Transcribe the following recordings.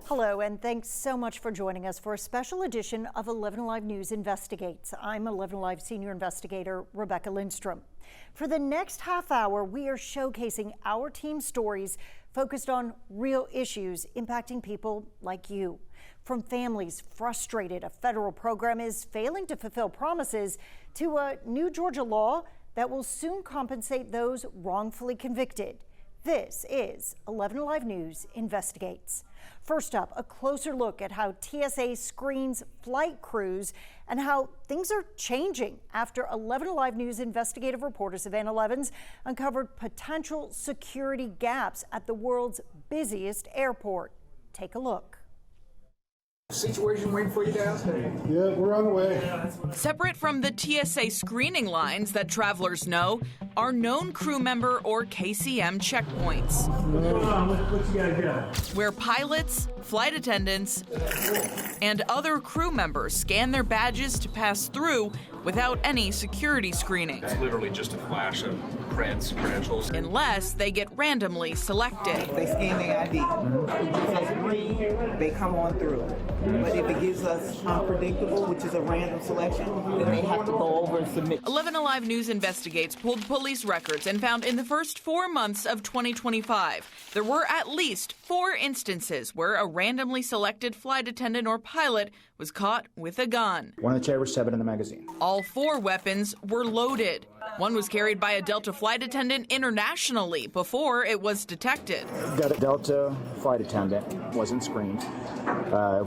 Hello, and thanks so much for joining us for a special edition of 11Alive News Investigates. I'm 11Alive Senior Investigator Rebecca Lindstrom. For the next half hour, we are showcasing our team's stories focused on real issues impacting people like you. From families frustrated a federal program is failing to fulfill promises to a new Georgia law that will soon compensate those wrongfully convicted. This is 11Alive News Investigates. First up, a closer look at how TSA screens flight crews and how things are changing after 11Alive News investigative reporter Savannah Levins uncovered potential security gaps at the world's busiest airport. Take a look. Situation waiting for you downstairs. Yeah, we're on the way. Separate from the TSA screening lines that travelers know are known crew member or KCM checkpoints. What you gotta go? Where pilots, flight attendants, and other crew members scan their badges to pass through without any security screening. It's literally just a flash of credentials. Unless they get randomly selected. They scan their ID. If it says green, they come on through. But if it gives us unpredictable, which is a random selection, then they have to go over and submit. 11Alive News Investigates pulled police records and found in the first 4 months of 2025, there were at least 4 instances where a randomly selected flight attendant or pilot was caught with a gun. One of the chairs, 7 in the magazine. All 4 weapons were loaded. One was carried by a Delta flight attendant internationally before it was detected. Got a Delta flight attendant, wasn't screened.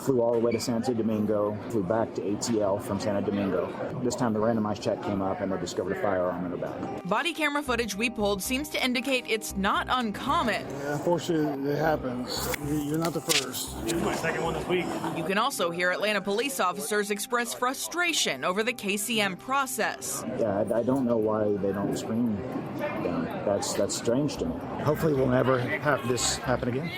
Flew all the way to Santo Domingo, flew back to ATL from Santo Domingo. This time the randomized check came up and they discovered a firearm in her bag. Body camera footage we pulled seems to indicate it's not uncommon. Yeah, unfortunately, it happens. You're not the first. This is my second one this week. You can also hear Atlanta police officers express frustration over the KCM process. Yeah, I don't know why they don't screen them. That's strange to me. Hopefully we'll never have this happen again.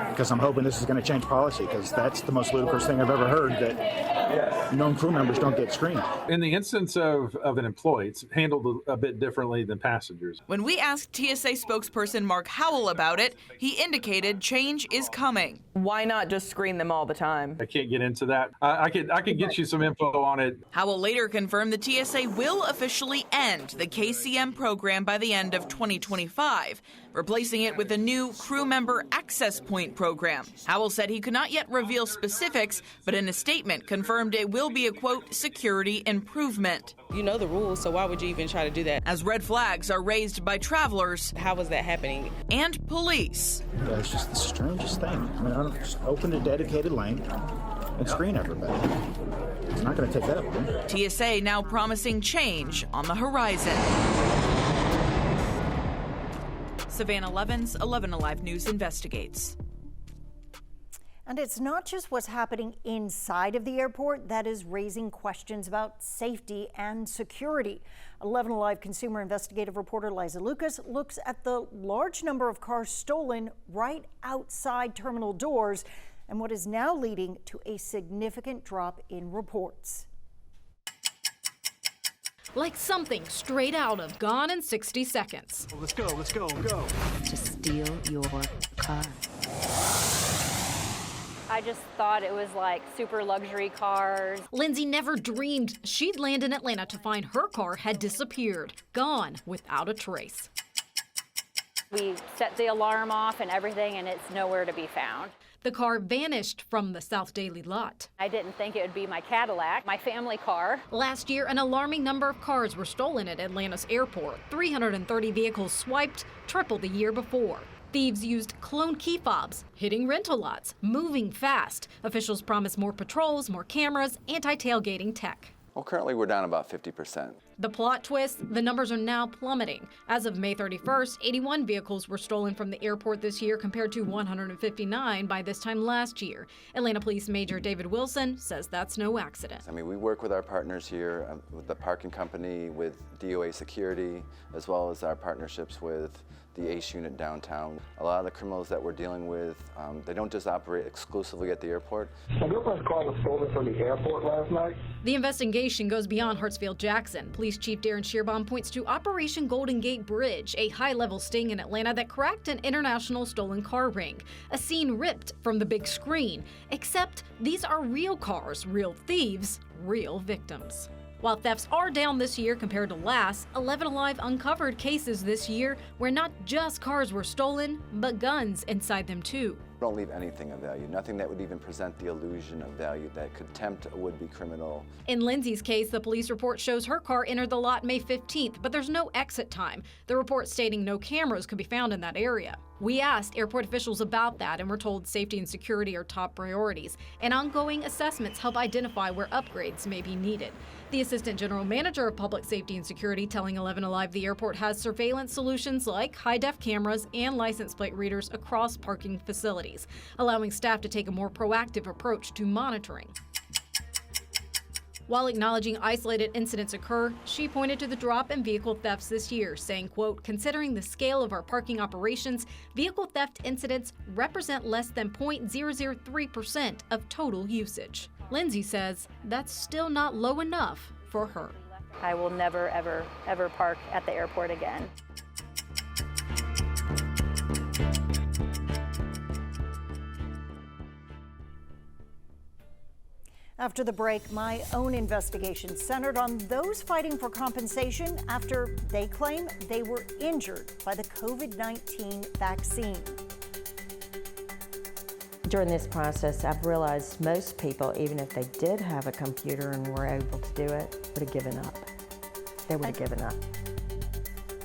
Because I'm hoping this is going to change policy, because that's the most ludicrous thing I've ever heard, that known crew members don't get screened. In the instance of an employee, it's handled a bit differently than passengers. When we asked TSA spokesperson Mark Howell about it, he indicated change is coming. Why not just screen them all the time? I can't get into that. I could get you some info on it. Howell later confirmed the TSA will officially end the KCM program by the end of 2025, replacing it with a new crew member access point program. Howell said he could not yet reveal specifics, but in a statement confirmed it will be a, quote, security improvement. You know the rules, so why would you even try to do that? As red flags are raised by travelers. How was that happening? And police. Yeah, it's just the strangest thing. I mean, I don't just open a dedicated lane and screen everybody. It's not going to take that long. TSA now promising change on the horizon. Savannah Levins, 11Alive News Investigates. And it's not just what's happening inside of the airport that is raising questions about safety and security. 11Alive consumer investigative reporter Liza Lucas looks at the large number of cars stolen right outside terminal doors and what is now leading to a significant drop in reports. Like something straight out of Gone in 60 Seconds. Let's go. To steal your car. I just thought it was like super luxury cars. Lindsay never dreamed she'd land in Atlanta to find her car had disappeared, gone without a trace. We set the alarm off and everything, and it's nowhere to be found. The car vanished from the South Daily lot. I didn't think it would be my Cadillac, my family car. Last year, an alarming number of cars were stolen at Atlanta's airport. 330 vehicles swiped, triple the year before. Thieves used clone key fobs, hitting rental lots, moving fast. Officials promise more patrols, more cameras, anti-tailgating tech. Well, currently we're down about 50%. The plot twist, the numbers are now plummeting. As of May 31st, 81 vehicles were stolen from the airport this year compared to 159 by this time last year. Atlanta Police Major David Wilson says that's no accident. I mean, we work with our partners here, with the parking company, with DOA security, as well as our partnerships with the ACE unit downtown. A lot of the criminals that we're dealing with, they don't just operate exclusively at the airport. A girlfriend's car was stolen from the airport last night. The investigation goes beyond Hartsfield-Jackson. Police Chief Darren Shearbaum points to Operation Golden Gate Bridge, a high-level sting in Atlanta that cracked an international stolen car ring. A scene ripped from the big screen, except these are real cars, real thieves, real victims. While thefts are down this year compared to last, 11Alive uncovered cases this year where not just cars were stolen, but guns inside them too. Don't leave anything of value, nothing that would even present the illusion of value that could tempt a would-be criminal. In Lindsay's case, the police report shows her car entered the lot May 15th, but there's no exit time. The report stating no cameras could be found in that area. We asked airport officials about that and were told safety and security are top priorities, and ongoing assessments help identify where upgrades may be needed. The Assistant General Manager of Public Safety and Security telling 11Alive the airport has surveillance solutions like high-def cameras and license plate readers across parking facilities, allowing staff to take a more proactive approach to monitoring. While acknowledging isolated incidents occur, she pointed to the drop in vehicle thefts this year, saying, quote, considering the scale of our parking operations, vehicle theft incidents represent less than 0.003% of total usage. Lindsay says that's still not low enough for her. I will never, ever, ever park at the airport again. After the break, my own investigation centered on those fighting for compensation after they claim they were injured by the COVID-19 vaccine. During this process, I've realized most people, even if they did have a computer and were able to do it, would have given up. They would have given up.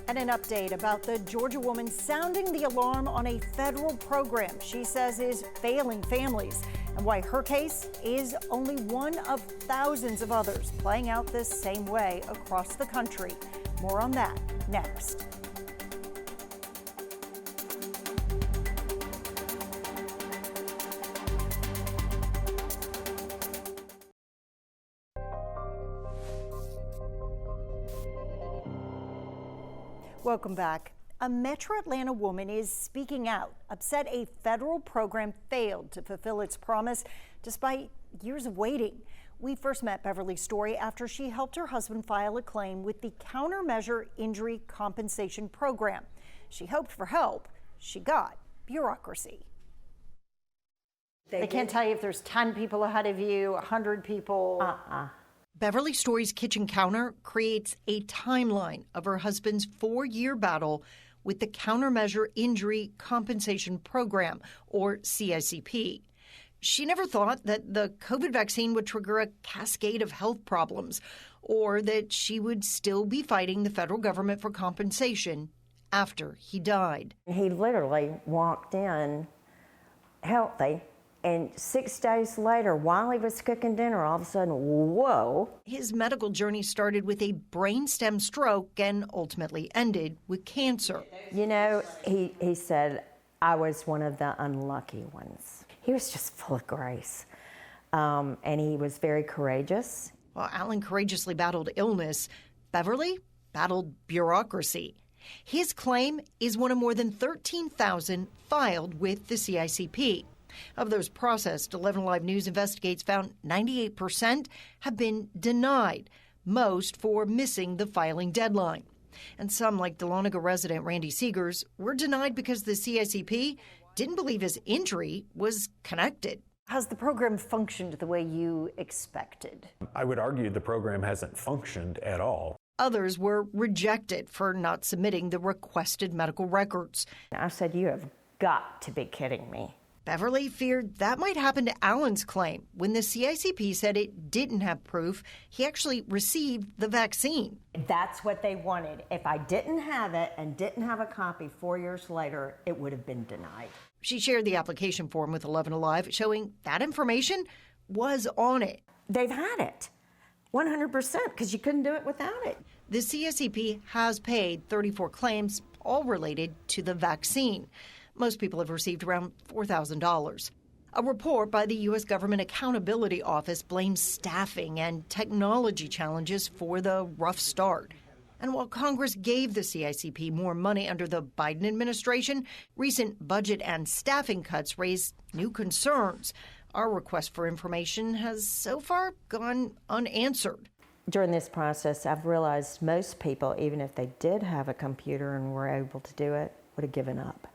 And an update about the Georgia woman sounding the alarm on a federal program she says is failing families, and why her case is only one of thousands of others playing out this same way across the country. More on that next. Welcome back. A Metro Atlanta woman is speaking out, upset a federal program failed to fulfill its promise despite years of waiting. We first met Beverly's story after she helped her husband file a claim with the Countermeasure Injury Compensation Program. She hoped for help. She got bureaucracy. They can't tell you if there's 10 people ahead of you, 100 people. Beverly Story's kitchen counter creates a timeline of her husband's 4-year battle with the Countermeasure Injury Compensation Program, or CICP. She never thought that the COVID vaccine would trigger a cascade of health problems, or that she would still be fighting the federal government for compensation after he died. He literally walked in healthy. And 6 days later, while he was cooking dinner, all of a sudden, whoa. His medical journey started with a brainstem stroke and ultimately ended with cancer. You know, he said, I was one of the unlucky ones. He was just full of grace. And he was very courageous. While Alan courageously battled illness, Beverly battled bureaucracy. His claim is one of more than 13,000 filed with the CICP. Of those processed, 11Alive News investigates found 98% have been denied, most for missing the filing deadline. And some, like Dahlonega resident Randy Seegers, were denied because the CICP didn't believe his injury was connected. Has the program functioned the way you expected? I would argue the program hasn't functioned at all. Others were rejected for not submitting the requested medical records. I said, you have got to be kidding me. Beverly feared that might happen to Alan's claim when the CICP said it didn't have proof he actually received the vaccine. That's what they wanted. If I didn't have it and didn't have a copy 4 years later, it would have been denied. She shared the application form with 11Alive, showing that information was on it. They've had it 100% because you couldn't do it without it. The CICP has paid 34 claims, all related to the vaccine. Most people have received around $4,000. A report by the U.S. Government Accountability Office blames staffing and technology challenges for the rough start. And while Congress gave the CICP more money under the Biden administration, recent budget and staffing cuts raised new concerns. Our request for information has so far gone unanswered. During this process, I've realized most people, even if they did have a computer and were able to do it, would have given up.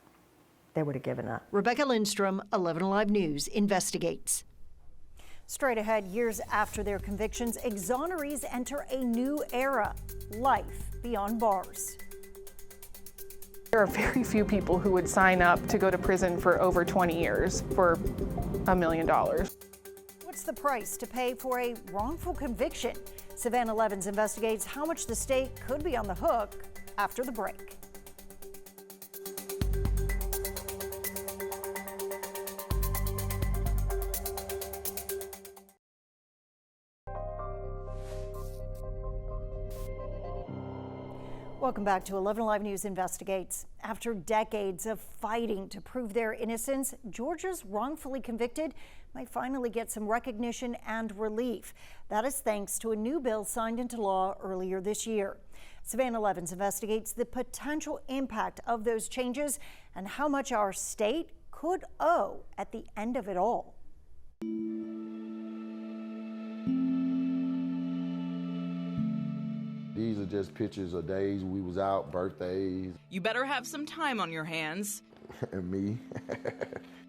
They would have given up. Rebecca Lindstrom, 11Alive News, investigates. Straight ahead, years after their convictions, exonerees enter a new era, life beyond bars. There are very few people who would sign up to go to prison for over 20 years for $1 million. What's the price to pay for a wrongful conviction? Savannah Levins investigates how much the state could be on the hook after the break. Welcome back to 11Alive News Investigates. After decades of fighting to prove their innocence, Georgia's wrongfully convicted might finally get some recognition and relief. That is thanks to a new bill signed into law earlier this year. Savannah Levins investigates the potential impact of those changes and how much our state could owe at the end of it all. These are just pictures of days we was out, birthdays. You better have some time on your hands. And me.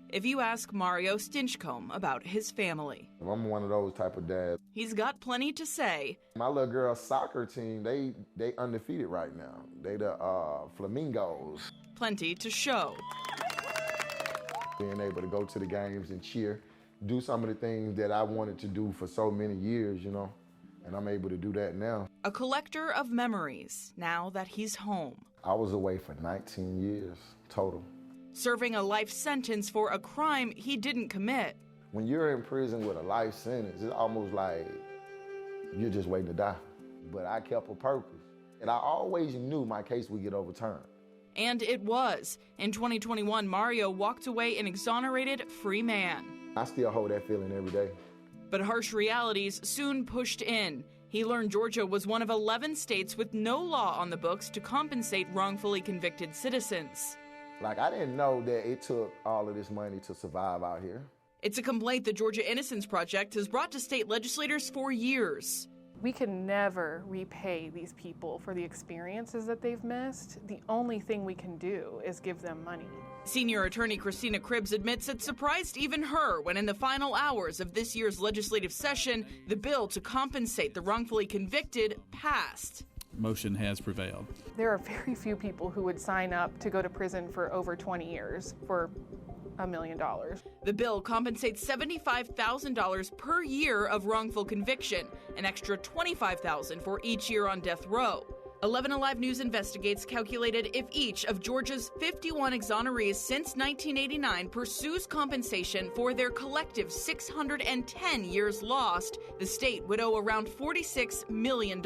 If you ask Mario Stinchcomb about his family. I'm one of those type of dads. He's got plenty to say. My little girl's soccer team, they undefeated right now. They the Flamingos. Plenty to show. Being able to go to the games and cheer, do some of the things that I wanted to do for so many years, you know. And I'm able to do that now. A collector of memories now that he's home. I was away for 19 years total. Serving a life sentence for a crime he didn't commit. When you're in prison with a life sentence, it's almost like you're just waiting to die. But I kept a purpose. And I always knew my case would get overturned. And it was. In 2021, Mario walked away an exonerated free man. I still hold that feeling every day. But harsh realities soon pushed in. He learned Georgia was one of 11 states with no law on the books to compensate wrongfully convicted citizens. Like, I didn't know that it took all of this money to survive out here. It's a complaint the Georgia Innocence Project has brought to state legislators for years. We can never repay these people for the experiences that they've missed. The only thing we can do is give them money. Senior attorney Christina Cribbs admits it surprised even her when in the final hours of this year's legislative session, the bill to compensate the wrongfully convicted passed. Motion has prevailed. There are very few people who would sign up to go to prison for over 20 years for $1 million. The bill compensates $75,000 per year of wrongful conviction, an extra $25,000 for each year on death row. 11Alive News investigates calculated if each of Georgia's 51 exonerees since 1989 pursues compensation for their collective 610 years lost, the state would owe around $46 million.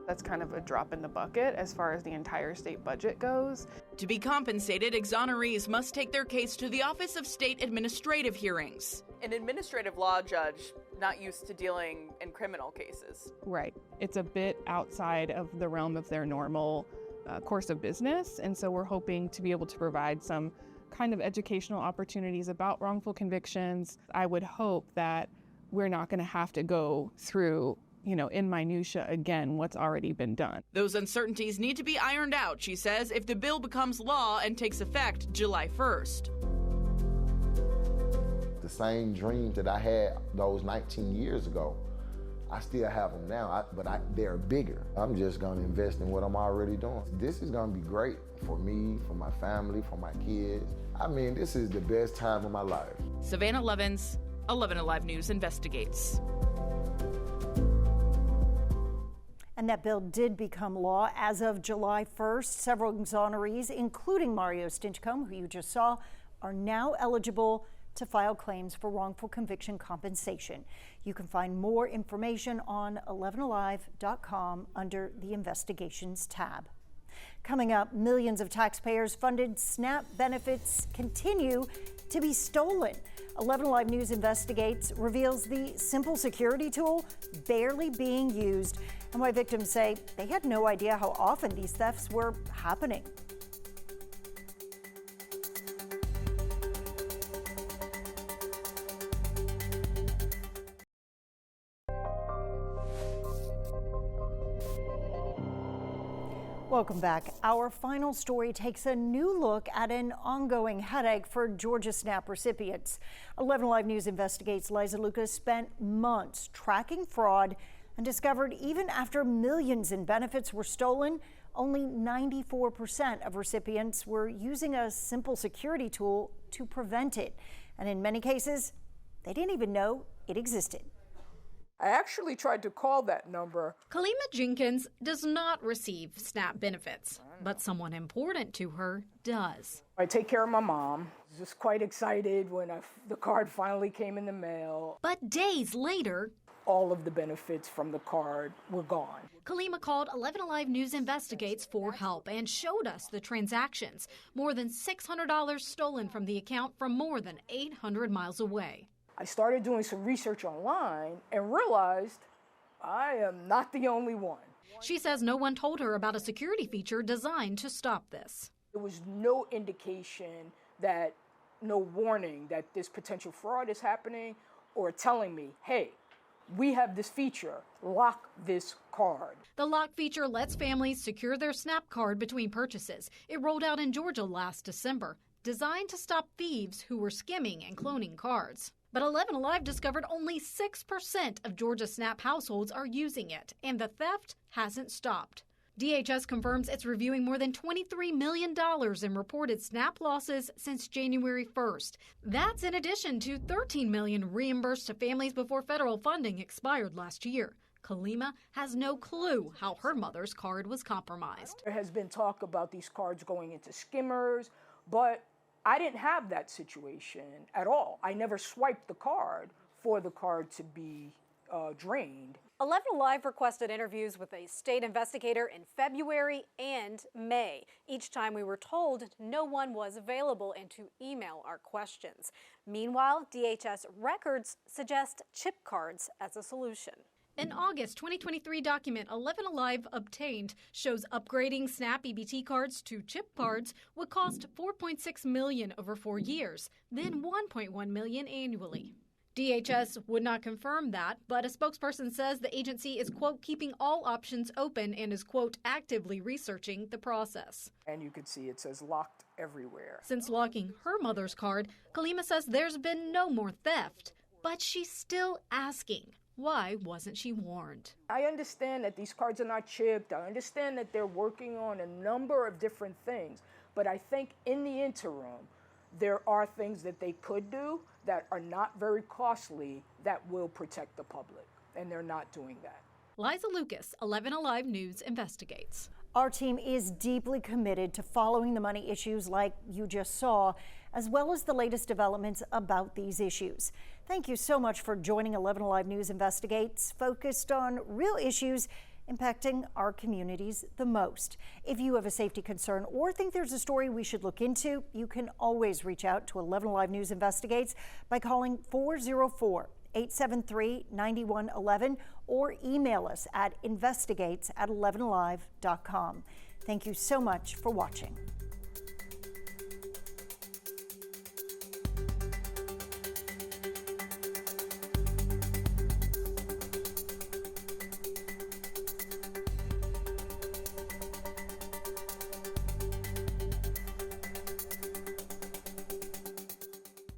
That's kind of a drop in the bucket as far as the entire state budget goes. To be compensated, exonerees must take their case to the Office of State Administrative Hearings. An administrative law judge not used to dealing in criminal cases. Right. It's a bit outside of the realm of their normal course of business, and so we're hoping to be able to provide some kind of educational opportunities about wrongful convictions. I would hope that we're not going to have to go through in minutia again what's already been done. Those uncertainties need to be ironed out, she says, if the bill becomes law and takes effect July 1st. The same dreams that I had those 19 years ago, I still have them now, but they're bigger. I'm just gonna invest in what I'm already doing. This is gonna be great for me, for my family, for my kids. I mean, this is the best time of my life. Savannah Levins, 11Alive News investigates. And that bill did become law as of July 1st. Several exonerees, including Mario Stinchcomb, who you just saw, are now eligible to file claims for wrongful conviction compensation. You can find more information on 11alive.com under the Investigations tab. Coming up, millions of taxpayers-funded SNAP benefits continue to be stolen. 11Alive News Investigates reveals the simple security tool barely being used and why victims say they had no idea how often these thefts were happening. Welcome back. Our final story takes a new look at an ongoing headache for Georgia SNAP recipients. 11Alive News Investigates Liza Lucas spent months tracking fraud and discovered even after millions in benefits were stolen, only 94% of recipients were using a simple security tool to prevent it. And in many cases, they didn't even know it existed. I actually tried to call that number. Kalima Jenkins does not receive SNAP benefits, but someone important to her does. I take care of my mom. I was just quite excited when the card finally came in the mail. But days later, all of the benefits from the card were gone. Kalima called 11Alive News Investigates for help and showed us the transactions. More than $600 stolen from the account from more than 800 miles away. I started doing some research online and realized I am not the only one. She says no one told her about a security feature designed to stop this. There was no indication no warning that this potential fraud is happening or telling me, hey, we have this feature, lock this card. The lock feature lets families secure their SNAP card between purchases. It rolled out in Georgia last December, designed to stop thieves who were skimming and cloning cards. But 11Alive discovered only 6% of Georgia SNAP households are using it, and the theft hasn't stopped. DHS confirms it's reviewing more than $23 million in reported SNAP losses since January 1st. That's in addition to $13 million reimbursed to families before federal funding expired last year. Kalima has no clue how her mother's card was compromised. There has been talk about these cards going into skimmers, but I didn't have that situation at all. I never swiped the card for the card to be drained. 11Alive requested interviews with a state investigator in February and May. Each time we were told no one was available and to email our questions. Meanwhile, DHS records suggest chip cards as a solution. An August 2023 document 11Alive obtained shows upgrading SNAP EBT cards to chip cards would cost $4.6 million over 4 years, then $1.1 million annually. DHS would not confirm that, but a spokesperson says the agency is, quote, keeping all options open and is, quote, actively researching the process. And you can see it says locked everywhere. Since locking her mother's card, Kalima says there's been no more theft, but she's still asking. Why wasn't she warned? I understand that these cards are not chipped. I understand that they're working on a number of different things. But I think in the interim, there are things that they could do that are not very costly that will protect the public. And they're not doing that. Liza Lucas, 11Alive News Investigates. Our team is deeply committed to following the money issues like you just saw, as well as the latest developments about these issues. Thank you so much for joining 11Alive News Investigates, focused on real issues impacting our communities the most. If you have a safety concern or think there's a story we should look into, you can always reach out to 11Alive News Investigates by calling 404-873-9111 or email us at investigates@11alive.com. Thank you so much for watching.